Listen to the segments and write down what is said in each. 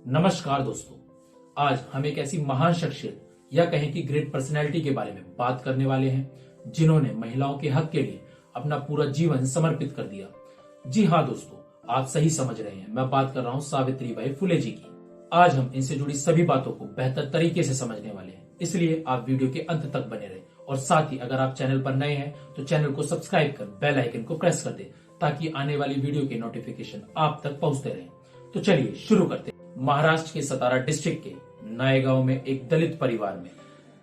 नमस्कार दोस्तों, आज हम एक ऐसी महान शख्सियत या कहें कि ग्रेट पर्सनैलिटी के बारे में बात करने वाले हैं जिन्होंने महिलाओं के हक के लिए अपना पूरा जीवन समर्पित कर दिया। जी हाँ दोस्तों, आप सही समझ रहे हैं, मैं बात कर रहा हूँ सावित्रीबाई फुले जी की। आज हम इनसे जुड़ी सभी बातों को बेहतर तरीके से समझने वाले हैं, इसलिए आप वीडियो के अंत तक बने रहे और साथ ही अगर आप चैनल पर नए हैं तो चैनल को सब्सक्राइब कर बेल आइकन को प्रेस कर दे ताकि आने वाली वीडियो के नोटिफिकेशन आप तक पहुंचते रहे। तो चलिए शुरू करते हैं। महाराष्ट्र के सतारा डिस्ट्रिक्ट के नायगांव में एक दलित परिवार में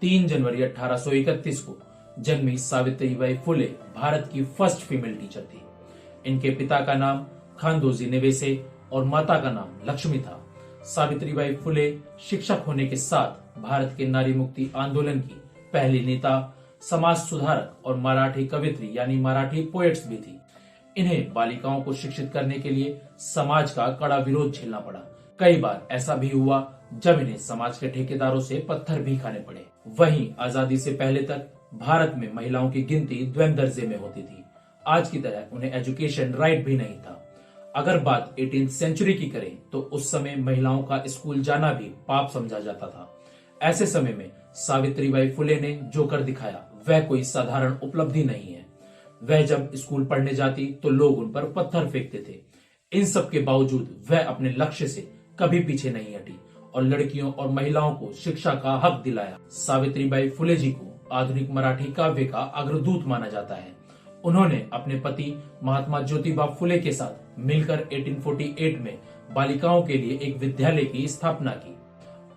3 जनवरी 1831 को जन्मी सावित्रीबाई फुले भारत की फर्स्ट फीमेल टीचर थी। इनके पिता का नाम खानदोजी नेवेसे और माता का नाम लक्ष्मी था। सावित्रीबाई फुले शिक्षक होने के साथ भारत के नारी मुक्ति आंदोलन की पहली नेता, समाज सुधारक और मराठी कवित्री यानी मराठी पोएट्स भी थी। इन्हें बालिकाओं को शिक्षित करने के लिए समाज का कड़ा विरोध झेलना पड़ा। कई बार ऐसा भी हुआ जब इन्हें समाज के ठेकेदारों से पत्थर भी खाने पड़े। वहीं आजादी से पहले तक भारत में महिलाओं की गिनती द्वैम दर्जे में होती थी। आज की तरह उन्हें एजुकेशन राइट भी नहीं था। अगर बात 18th सेंचुरी की करें तो उस समय महिलाओं का स्कूल जाना भी पाप समझा जाता था। ऐसे समय में सावित्रीबाई फुले ने जो कर दिखाया वह कोई साधारण उपलब्धि नहीं है। वह जब स्कूल पढ़ने जाती तो लोग उन पर पत्थर फेंकते थे। इन सब के बावजूद वह अपने लक्ष्य से कभी पीछे नहीं हटी और लड़कियों और महिलाओं को शिक्षा का हक दिलाया। सावित्रीबाई फुले जी को आधुनिक मराठी काव्य का अग्रदूत माना जाता है। उन्होंने अपने पति महात्मा ज्योतिबा फुले के साथ मिलकर 1848 में बालिकाओं के लिए एक विद्यालय की स्थापना की।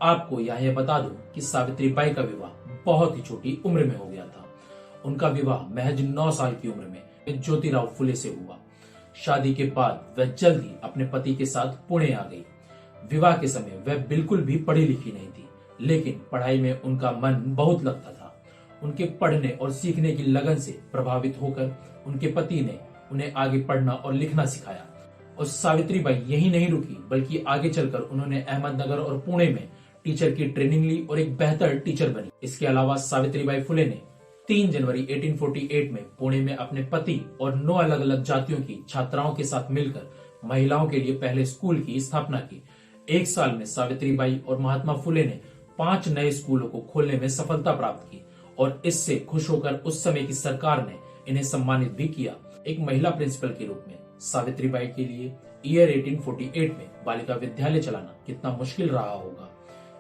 आपको यह बता दूं कि सावित्रीबाई का विवाह बहुत ही छोटी उम्र में हो गया था। उनका विवाह महज 9 साल की उम्र में ज्योतिराव फुले से हुआ। शादी के बाद वह जल्द ही अपने पति के साथ पुणे आ गई। विवाह के समय वह बिल्कुल भी पढ़ी लिखी नहीं थी, लेकिन पढ़ाई में उनका मन बहुत लगता था। उनके पढ़ने और सीखने की लगन से प्रभावित होकर उनके पति ने उन्हें आगे पढ़ना और लिखना सिखाया। और सावित्रीबाई यही नहीं रुकी, बल्कि आगे चलकर उन्होंने अहमदनगर और पुणे में टीचर की ट्रेनिंग ली और एक बेहतर टीचर बनी। इसके अलावा सावित्रीबाई फुले ने 3 जनवरी 1848 में पुणे में अपने पति और 9 अलग अलग जातियों की छात्राओं के साथ मिलकर महिलाओं के लिए पहले स्कूल की स्थापना की। एक साल में सावित्रीबाई और महात्मा फुले ने 5 नए स्कूलों को खोलने में सफलता प्राप्त की और इससे खुश होकर उस समय की सरकार ने इन्हें सम्मानित भी किया। एक महिला प्रिंसिपल के रूप में सावित्रीबाई के लिए ईयर 1848 में बालिका विद्यालय चलाना कितना मुश्किल रहा होगा,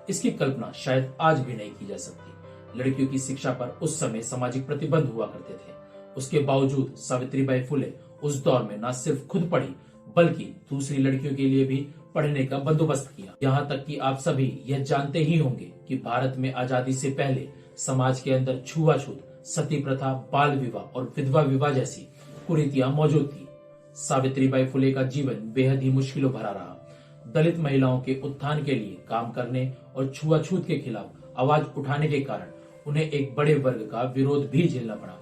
इसकी कल्पना शायद आज भी नहीं की जा सकती। लड़कियों की शिक्षा पर उस समय सामाजिक प्रतिबंध हुआ करते थे। उसके बावजूद सावित्रीबाई फुले उस दौर में न सिर्फ खुद पढ़ी बल्कि दूसरी लड़कियों के लिए भी पढ़ने का बंदोबस्त किया। यहाँ तक कि आप सभी यह जानते ही होंगे कि भारत में आजादी से पहले समाज के अंदर छुआछूत, सती प्रथा, बाल विवाह और विधवा विवाह जैसी कुरीतियां मौजूद थी। सावित्रीबाई फुले का जीवन बेहद ही मुश्किलों भरा रहा। दलित महिलाओं के उत्थान के लिए काम करने और छुआछूत के खिलाफ आवाज उठाने के कारण उन्हें एक बड़े वर्ग का विरोध भी झेलना पड़ा।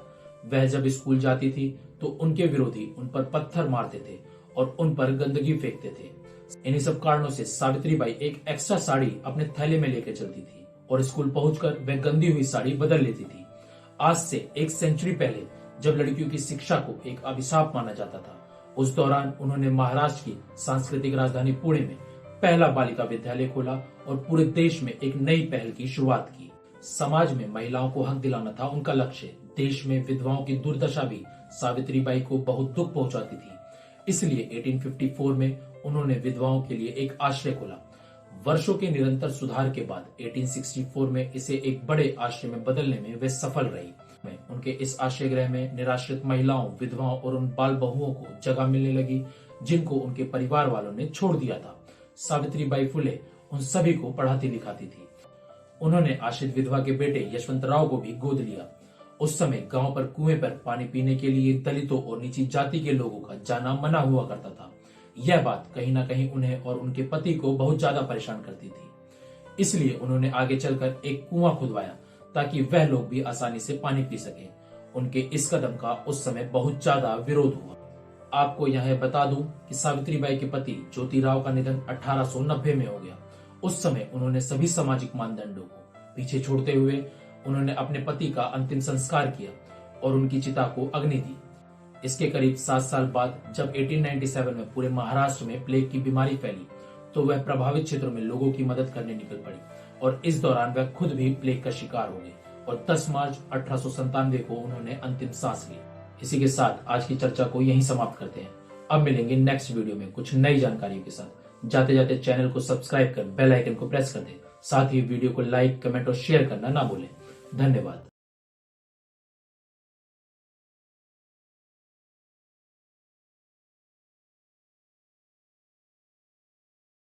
वह जब स्कूल जाती थी तो उनके विरोधी उन पर पत्थर मारते थे और उन पर गंदगी फेंकते थे। इन्हीं सब कारणों से सावित्रीबाई एक एक्स्ट्रा साड़ी अपने थैले में लेकर चलती थी और स्कूल पहुंचकर वह गंदी हुई साड़ी बदल लेती थी। आज से 1 सेंचुरी पहले जब लड़कियों की शिक्षा को एक अभिशाप माना जाता था, उस दौरान उन्होंने महाराष्ट्र की सांस्कृतिक राजधानी पुणे में पहला बालिका विद्यालय खोला और पूरे देश में एक नई पहल की शुरुआत की। समाज में महिलाओं को हक दिलाना था उनका लक्ष्य। देश में विधवाओं की दुर्दशा भी सावित्रीबाई को बहुत दुख पहुंचाती थी। इसलिए 1854 में उन्होंने विधवाओं के लिए एक आश्रय खोला। वर्षों के निरंतर सुधार के बाद 1864 में इसे एक बड़े आश्रय में बदलने में वे सफल रही। उनके इस आश्रय गृह में निराश्रित महिलाओं, विधवाओं और उन बाल बहुओं को जगह मिलने लगी जिनको उनके परिवार वालों ने छोड़ दिया था। सावित्रीबाई फुले उन सभी को पढ़ाती लिखाती थी। उन्होंने आश्रित विधवा के बेटे यशवंतराव को भी गोद लिया। उस समय गांव पर कुएं पर पानी पीने के लिए दलितों और नीची जाति के लोगों का जाना मना हुआ करता था। यह बात कहीं ना कहीं उन्हें और उनके पति को बहुत ज्यादा परेशान करती थी। इसलिए उन्होंने आगे चलकर एक कुआं खुदवाया ताकि वह लोग भी आसानी से पानी पी सके। उनके इस कदम का उस समय बहुत ज्यादा विरोध हुआ। आपको यह बता दूं कि सावित्रीबाई के पति ज्योतिराव का निधन 1890 में हो गया। उस समय उन्होंने सभी सामाजिक मानदंडों को पीछे छोड़ते हुए उन्होंने अपने पति का अंतिम संस्कार किया और उनकी चिता को अग्नि दी। इसके करीब 7 साल बाद जब 1897 में पूरे महाराष्ट्र में प्लेग की बीमारी फैली तो वह प्रभावित क्षेत्रों में लोगों की मदद करने निकल पड़ी और इस दौरान वह खुद भी प्लेग का शिकार हो गई और 10 मार्च 1897 को उन्होंने अंतिम सांस ली। इसी के साथ आज की चर्चा को यहीं समाप्त करते हैं। अब मिलेंगे नेक्स्ट वीडियो में कुछ नई जानकारियों के साथ। जाते जाते चैनल को सब्सक्राइब कर बेल आइकन को प्रेस कर दें। साथ ही वीडियो को लाइक, कमेंट और शेयर करना ना भूलें। धन्यवाद।